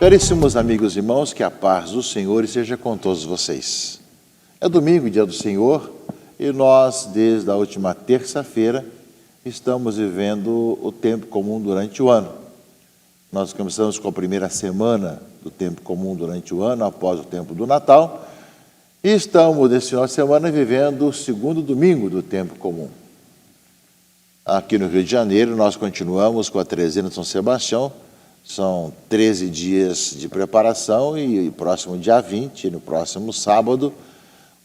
Caríssimos amigos e irmãos, que a paz do Senhor esteja com todos vocês. É domingo, dia do Senhor, e nós, desde a última terça-feira, estamos vivendo o tempo comum durante o ano. Nós começamos com a primeira semana do tempo comum durante o ano, após o tempo do Natal, e estamos, nesse final de semana, vivendo o segundo domingo do tempo comum. Aqui no Rio de Janeiro, nós continuamos com a trezena de São Sebastião. São 13 dias de preparação e próximo dia 20, no próximo sábado,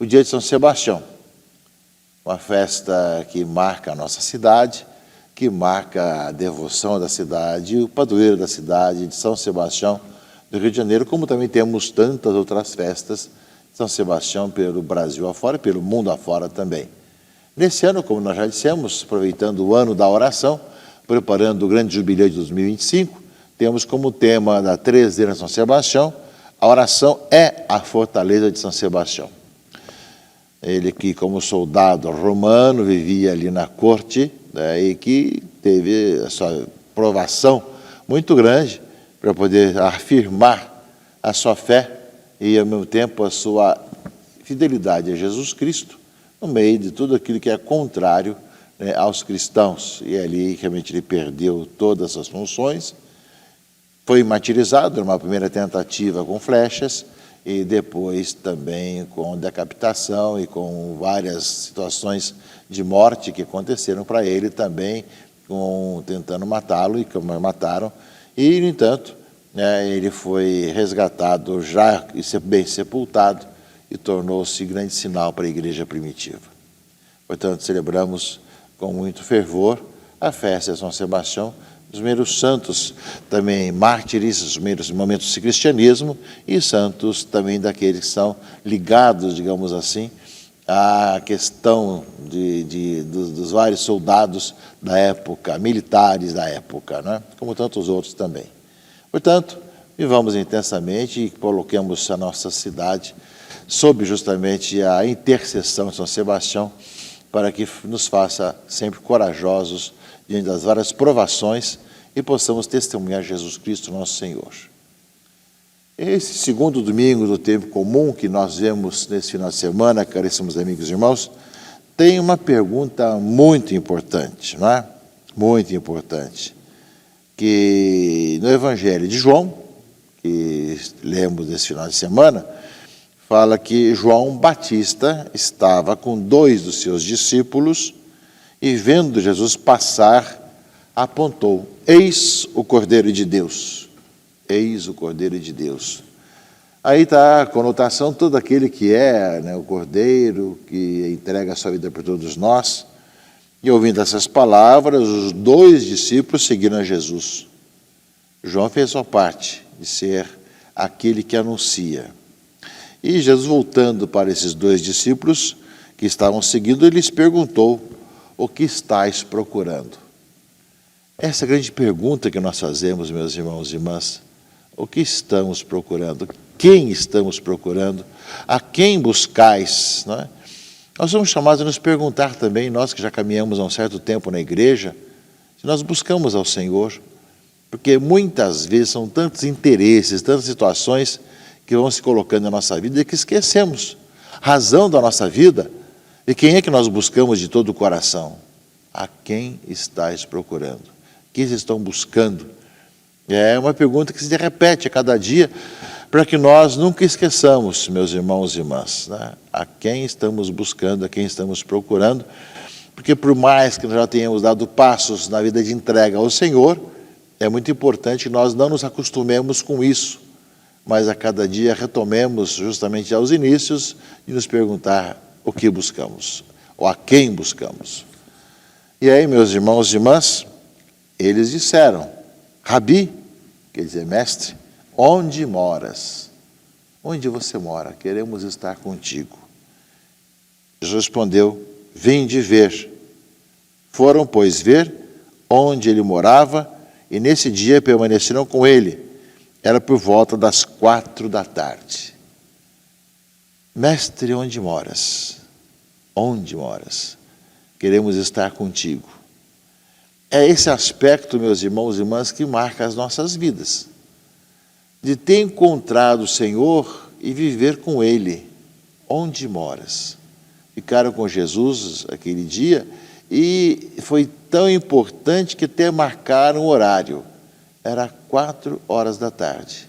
o dia de São Sebastião. Uma festa que marca a nossa cidade, que marca a devoção da cidade, o padroeiro da cidade de São Sebastião do Rio de Janeiro, como também temos tantas outras festas de São Sebastião pelo Brasil afora e pelo mundo afora também. Nesse ano, como nós já dissemos, aproveitando o ano da oração, preparando o grande jubileu de 2025, temos como tema da trezena de São Sebastião, a oração é a fortaleza de São Sebastião. Ele que, como soldado romano, vivia ali na corte, né, e que teve a sua provação muito grande para poder afirmar a sua fé e, ao mesmo tempo, a sua fidelidade a Jesus Cristo, no meio de tudo aquilo que é contrário, né, aos cristãos. E ali, realmente, ele perdeu todas as funções. Foi martirizado numa primeira tentativa com flechas e depois também com decapitação e com várias situações de morte que aconteceram para ele também, tentando matá-lo e como mataram. E, no entanto, né, ele foi resgatado já e bem sepultado e tornou-se grande sinal para a igreja primitiva. Portanto, celebramos com muito fervor a festa de São Sebastião, os primeiros santos também mártires, os primeiros momentos do cristianismo, e santos também daqueles que são ligados, digamos assim, à questão dos vários soldados da época, militares da época, né? Como tantos outros também. Portanto, vivamos intensamente e coloquemos a nossa cidade sob justamente a intercessão de São Sebastião, para que nos faça sempre corajosos diante das várias provações e possamos testemunhar Jesus Cristo, nosso Senhor. Esse segundo domingo do tempo comum que nós vemos nesse final de semana, caríssimos amigos e irmãos, tem uma pergunta muito importante, não é? Muito importante, que no Evangelho de João, que lemos nesse final de semana, fala que João Batista estava com 2 dos seus discípulos e, vendo Jesus passar, apontou: eis o Cordeiro de Deus, eis o Cordeiro de Deus. Aí está a conotação, todo aquele que é, né, o Cordeiro, que entrega a sua vida por todos nós. E ouvindo essas palavras, os 2 discípulos seguiram a Jesus. João fez sua parte de ser aquele que anuncia. E Jesus, voltando para esses 2 discípulos que estavam seguindo, ele lhes perguntou: o que estáis procurando? Essa é a grande pergunta que nós fazemos, meus irmãos e irmãs. O que estamos procurando? Quem estamos procurando? A quem buscais? Não é? Nós somos chamados a nos perguntar também, nós que já caminhamos há um certo tempo na igreja, se nós buscamos ao Senhor, porque muitas vezes são tantos interesses, tantas situações que vão se colocando na nossa vida e que esquecemos a razão da nossa vida. E quem é que nós buscamos de todo o coração? A quem estáis procurando? Quem vocês estão buscando? É uma pergunta que se repete a cada dia, para que nós nunca esqueçamos, meus irmãos e irmãs, né? A quem estamos buscando, a quem estamos procurando, porque por mais que nós já tenhamos dado passos na vida de entrega ao Senhor, é muito importante que nós não nos acostumemos com isso, mas a cada dia retomemos justamente aos inícios e nos perguntar o que buscamos, ou a quem buscamos. E aí, meus irmãos e irmãs, eles disseram: Rabi, quer dizer mestre, onde moras? Onde você mora? Queremos estar contigo. Jesus respondeu: vinde ver. Foram, pois, ver onde ele morava, e nesse dia permaneceram com ele. Era por volta das 4 da tarde. Mestre, onde moras? Onde moras? Queremos estar contigo. É esse aspecto, meus irmãos e irmãs, que marca as nossas vidas. de ter encontrado o Senhor e viver com Ele. Onde moras? Ficaram com Jesus aquele dia e foi tão importante que até marcaram o horário. Era 4 horas da tarde.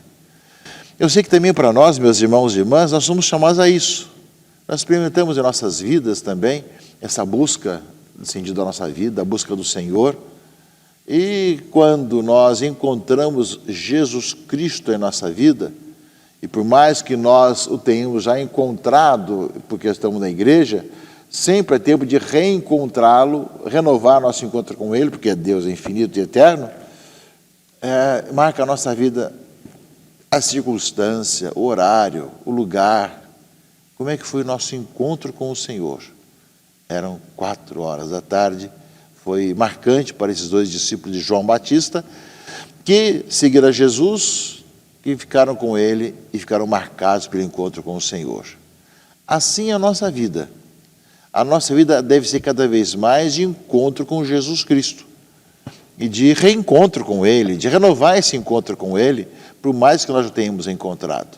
Eu sei que também para nós, meus irmãos e irmãs, nós somos chamados a isso. Nós experimentamos em nossas vidas também essa busca, no sentido da nossa vida, a busca do Senhor. E quando nós encontramos Jesus Cristo em nossa vida, e por mais que nós o tenhamos já encontrado, porque estamos na igreja, sempre é tempo de reencontrá-lo, renovar nosso encontro com Ele, porque Deus é infinito e eterno, marca a nossa vida a circunstância, o horário, o lugar. Como é que foi o nosso encontro com o Senhor? Eram 4 horas da tarde, foi marcante para esses 2 discípulos de João Batista, que seguiram a Jesus, que ficaram com Ele e ficaram marcados pelo encontro com o Senhor. Assim é a nossa vida. A nossa vida deve ser cada vez mais de encontro com Jesus Cristo e de reencontro com Ele, de renovar esse encontro com Ele, por mais que nós o tenhamos encontrado.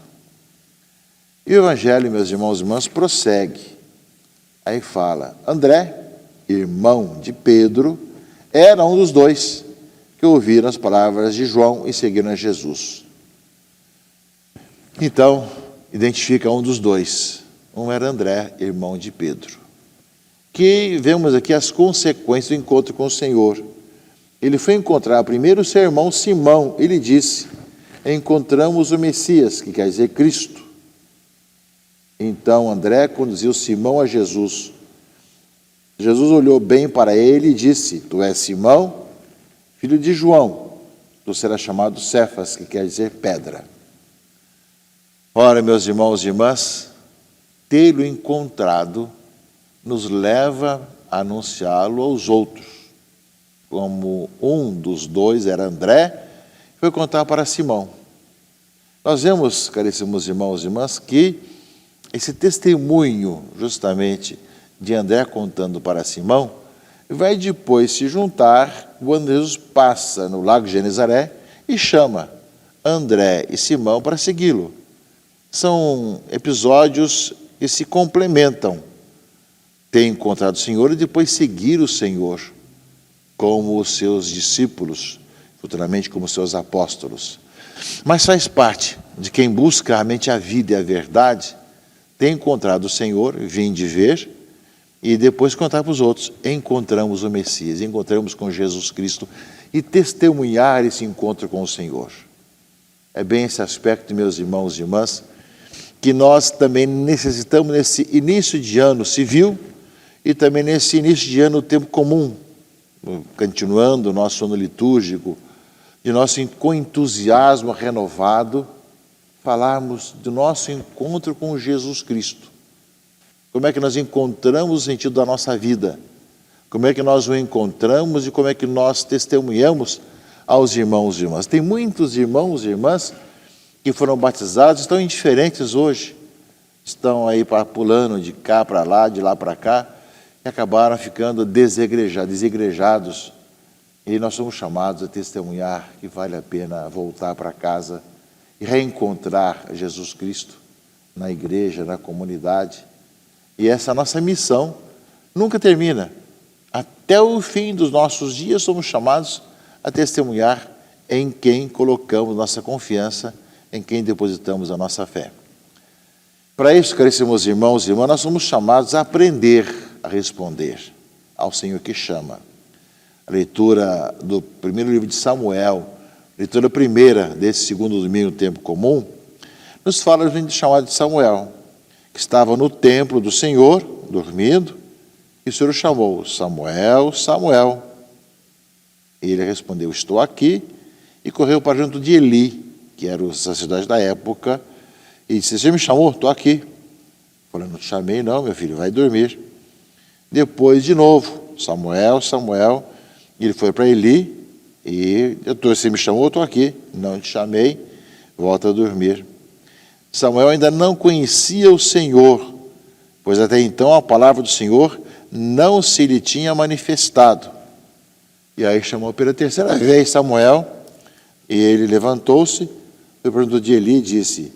E o Evangelho, meus irmãos e irmãs, prossegue. Aí fala, André, irmão de Pedro, era um dos 2 que ouviram as palavras de João e seguiram a Jesus. Então, identifica um dos 2. Um era André, irmão de Pedro. Que vemos aqui as consequências do encontro com o Senhor. Ele foi encontrar primeiro o seu irmão Simão. Ele disse, encontramos o Messias, que quer dizer Cristo. Então André conduziu Simão a Jesus. Jesus olhou bem para ele e disse, tu és Simão, filho de João, tu serás chamado Cefas, que quer dizer pedra. Ora, meus irmãos e irmãs, tê-lo encontrado nos leva a anunciá-lo aos outros. Como um dos 2 era André, foi contar para Simão. Nós vemos, caríssimos irmãos e irmãs, que esse testemunho, justamente, de André contando para Simão, vai depois se juntar quando Jesus passa no lago de Genezaré e chama André e Simão para segui-lo. São episódios que se complementam. Ter encontrado o Senhor e depois seguir o Senhor como os seus discípulos, futuramente como seus apóstolos. Mas faz parte de quem busca realmente a vida e a verdade, ter encontrado o Senhor, vim de ver, e depois contar para os outros. Encontramos o Messias, encontramos com Jesus Cristo e testemunhar esse encontro com o Senhor. É bem esse aspecto, meus irmãos e irmãs, que nós também necessitamos nesse início de ano civil e também nesse início de ano tempo comum, continuando o nosso ano litúrgico, de nosso com entusiasmo renovado, falarmos do nosso encontro com Jesus Cristo. Como é que nós encontramos o sentido da nossa vida? Como é que nós o encontramos e como é que nós testemunhamos aos irmãos e irmãs? Tem muitos irmãos e irmãs que foram batizados, estão indiferentes hoje, estão aí pulando de cá para lá, de lá para cá, e acabaram ficando desigrejados. E nós somos chamados a testemunhar que vale a pena voltar para casa e reencontrar Jesus Cristo na igreja, na comunidade. E essa nossa missão nunca termina. Até o fim dos nossos dias somos chamados a testemunhar em quem colocamos nossa confiança, em quem depositamos a nossa fé. Para isso, caríssimos irmãos e irmãs, nós somos chamados a aprender a responder ao Senhor que chama. A leitura do primeiro livro de Samuel, leitura primeira desse segundo domingo do tempo comum, nos fala de chamado de Samuel, que estava no templo do Senhor, dormindo, e o Senhor o chamou, Samuel, Samuel. E ele respondeu, estou aqui, e correu para junto de Eli, que era o sacerdote da época, e disse, você me chamou? Estou aqui. Falei, não te chamei não, meu filho, vai dormir. Depois, de novo, Samuel, Samuel, ele foi para Eli, e você me chamou? Estou aqui. Não te chamei, volta a dormir. Samuel ainda não conhecia o Senhor, pois até então a palavra do Senhor não se lhe tinha manifestado. E aí chamou pela terceira vez Samuel, e ele levantou-se, Ele perguntou de Eli e disse: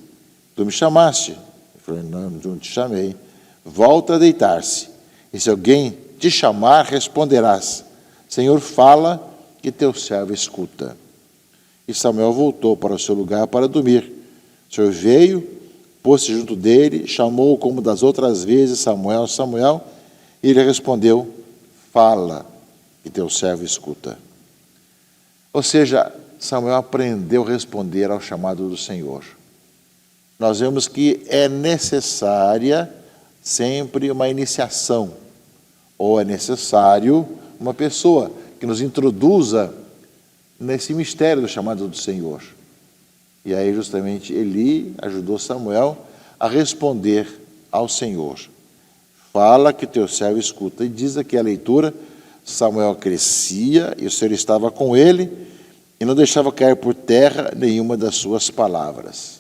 tu me chamaste? Ele falou: não te chamei. Volta a deitar-se, e se alguém te chamar, responderás: Senhor, fala, que teu servo escuta. E Samuel voltou para o seu lugar para dormir. O Senhor veio, pôs-se junto dele, chamou como das outras vezes: Samuel, Samuel. E ele respondeu: fala, que teu servo escuta. Ou seja, Samuel aprendeu a responder ao chamado do Senhor. Nós vemos que é necessária sempre uma iniciação, ou é necessário uma pessoa que nos introduza nesse mistério do chamado do Senhor. E aí justamente Eli ajudou Samuel a responder ao Senhor: fala, que teu servo escuta. E diz aqui a leitura: Samuel crescia e o Senhor estava com ele e não deixava cair por terra nenhuma das suas palavras.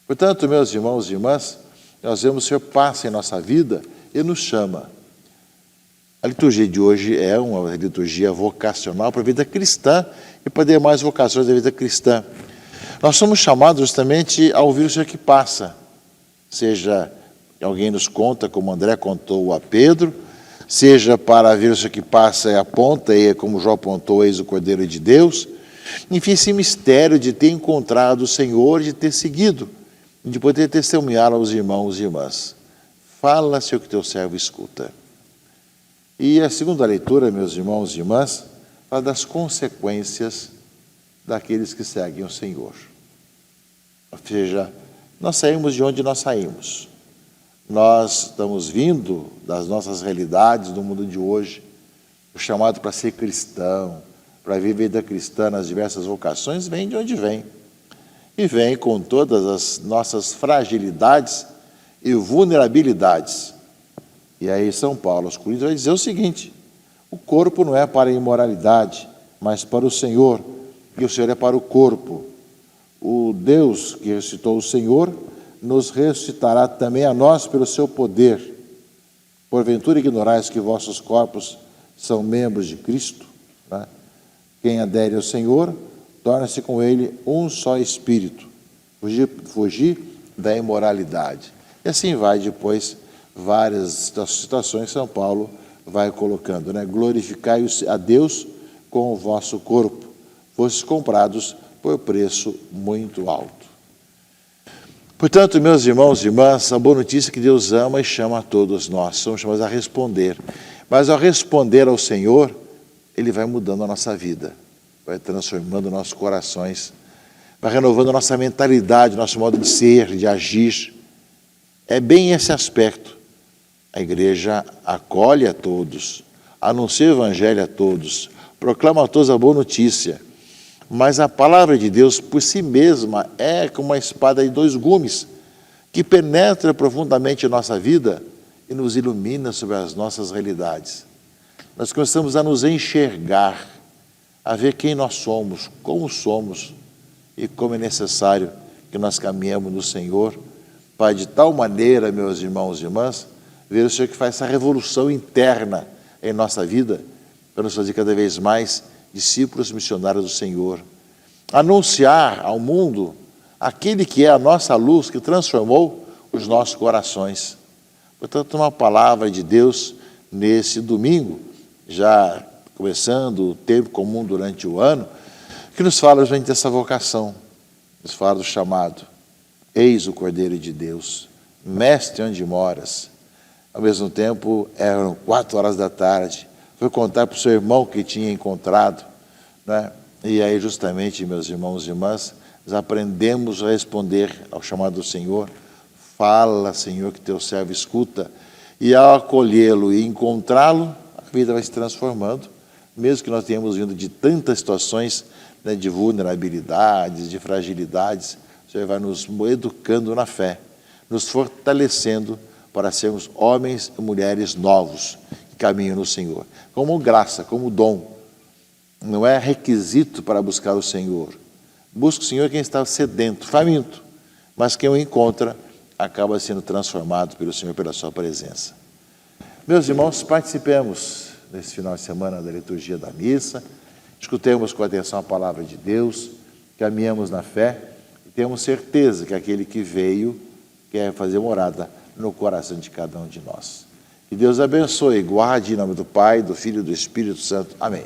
Portanto, meus irmãos e irmãs, nós vemos o Senhor passa em nossa vida e nos chama. A liturgia de hoje é uma liturgia vocacional para a vida cristã e para demais vocações da vida cristã. Nós somos chamados justamente a ouvir o Senhor que passa, seja alguém nos conta, como André contou a Pedro, seja para ver o Senhor que passa e aponta, e como João apontou: eis o Cordeiro de Deus. Enfim, esse mistério de ter encontrado o Senhor, de ter seguido, de poder testemunhar aos irmãos e irmãs. Fala, Senhor, que teu servo escuta. E a segunda leitura, meus irmãos e irmãs, fala das consequências daqueles que seguem o Senhor. Ou seja, nós saímos de onde nós saímos. Nós estamos vindo das nossas realidades do mundo de hoje. O chamado para ser cristão, para viver vida cristã nas diversas vocações, vem de onde vem. E vem com todas as nossas fragilidades e vulnerabilidades. E aí São Paulo aos Coríntios vai dizer o seguinte: o corpo não é para a imoralidade, mas para o Senhor, e o Senhor é para o corpo. O Deus que ressuscitou o Senhor nos ressuscitará também a nós pelo seu poder. Porventura ignorais que vossos corpos são membros de Cristo? Né? Quem adere ao Senhor, torna-se com ele um só espírito. Fugir da imoralidade. E assim vai depois várias situações que São Paulo vai colocando, né? Glorificai a Deus com o vosso corpo, fostes comprados por preço muito alto. Portanto, meus irmãos e irmãs, a boa notícia é que Deus ama e chama a todos nós, somos chamados a responder. Mas ao responder ao Senhor, Ele vai mudando a nossa vida, vai transformando nossos corações, vai renovando a nossa mentalidade, nosso modo de ser, de agir. É bem esse aspecto. A igreja acolhe a todos, anuncia o Evangelho a todos, proclama a todos a boa notícia. Mas a palavra de Deus por si mesma é como uma espada de dois gumes, que penetra profundamente em nossa vida e nos ilumina sobre as nossas realidades. Nós começamos a nos enxergar, a ver quem nós somos, e como é necessário que nós caminhemos no Senhor, para de tal maneira, meus irmãos e irmãs, ver o Senhor que faz essa revolução interna em nossa vida, para nos fazer cada vez mais discípulos missionários do Senhor. Anunciar ao mundo aquele que é a nossa luz, que transformou os nossos corações. Portanto, uma palavra de Deus nesse domingo, já começando o tempo comum durante o ano, que nos fala justamente dessa vocação, nos fala do chamado. Eis o Cordeiro de Deus, mestre onde moras. Ao mesmo tempo, eram 4 horas da tarde, foi contar para o seu irmão que tinha encontrado, né? E aí justamente, meus irmãos e irmãs, nós aprendemos a responder ao chamado do Senhor. Fala, Senhor, que teu servo escuta. E ao acolhê-lo e encontrá-lo, a vida vai se transformando, mesmo que nós tenhamos vindo de tantas situações, né, de vulnerabilidades, de fragilidades. O Senhor vai nos educando na fé, nos fortalecendo para sermos homens e mulheres novos, que caminham no Senhor. Como graça, como dom. Não é requisito para buscar o Senhor. Busca o Senhor quem está sedento, faminto, mas quem o encontra acaba sendo transformado pelo Senhor, pela sua presença. Meus irmãos, participemos nesse final de semana da liturgia da missa, escutemos com atenção a palavra de Deus, caminhamos na fé, temos certeza que aquele que veio quer fazer morada no coração de cada um de nós. Que Deus abençoe e guarde em nome do Pai, do Filho e do Espírito Santo. Amém.